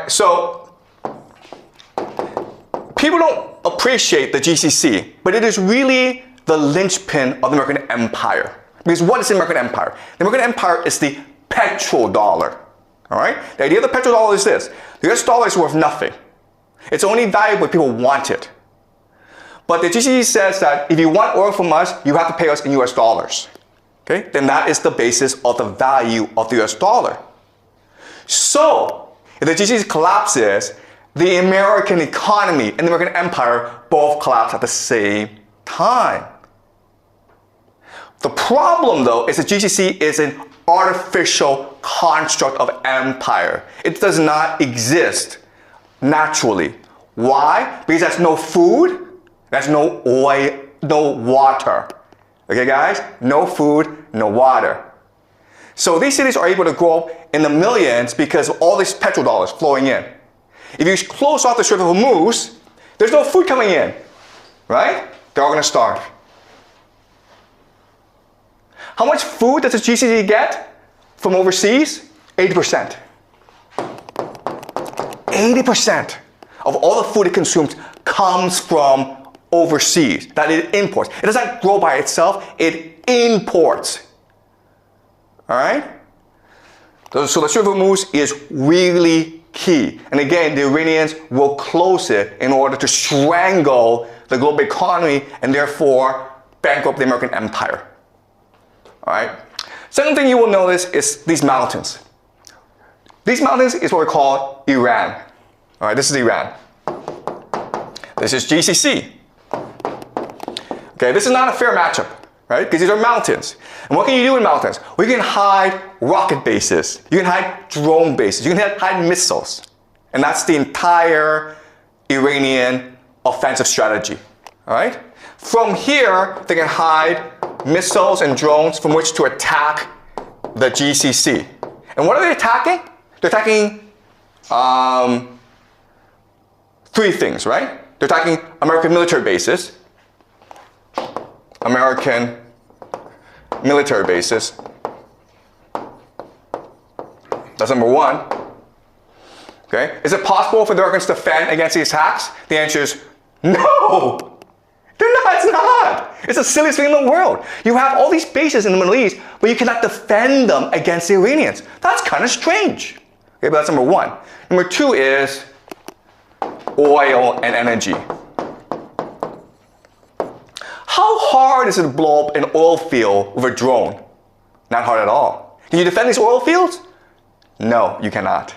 right, so people don't appreciate the GCC, but it is really the linchpin of the American empire. Because what is the American empire? The American empire is the petrodollar. All right? The idea of the petrodollar is this. The US dollar is worth nothing. It's only valuable if people want it. But the GCC says that if you want oil from us, you have to pay us in US dollars. Okay? Then that is the basis of the value of the US dollar. So, if the GCC collapses, the American economy and the American empire both collapse at the same time. The problem, though, is that GCC is an artificial construct of empire. It does not exist naturally. Why? Because there's no food, there's no oil, no water. Okay, guys? No food, no water. So these cities are able to grow in the millions because of all these petrodollars flowing in. If you close off the Strait of Hormuz, there's no food coming in, right? They're all going to starve. How much food does the GCC get from overseas? 80%. 80% of all the food it consumes comes from overseas, that it imports. It does not grow by itself, it imports. All right? So the Strait of Hormuz is really key. And again, the Iranians will close it in order to strangle the global economy and therefore bankrupt the American empire. All right? Second thing you will notice is these mountains. These mountains is what we call Iran. All right, this is Iran. This is GCC. Okay, this is not a fair matchup, right? Because these are mountains. And what can you do in mountains? Well, you can hide rocket bases. You can hide drone bases. You can hide missiles. And that's the entire Iranian offensive strategy. All right? From here, they can hide missiles and drones from which to attack the GCC. And what are they attacking? They're attacking three things, right? They're attacking American military bases. American military bases. That's number one. Okay? Is it possible for the Americans to defend against these attacks? The answer is no! It's not. It's the silliest thing in the world. You have all these bases in the Middle East, but you cannot defend them against the Iranians. That's kind of strange. Okay, but that's number one. Number two is oil and energy. How hard is it to blow up an oil field with a drone? Not hard at all. Can you defend these oil fields? No, you cannot.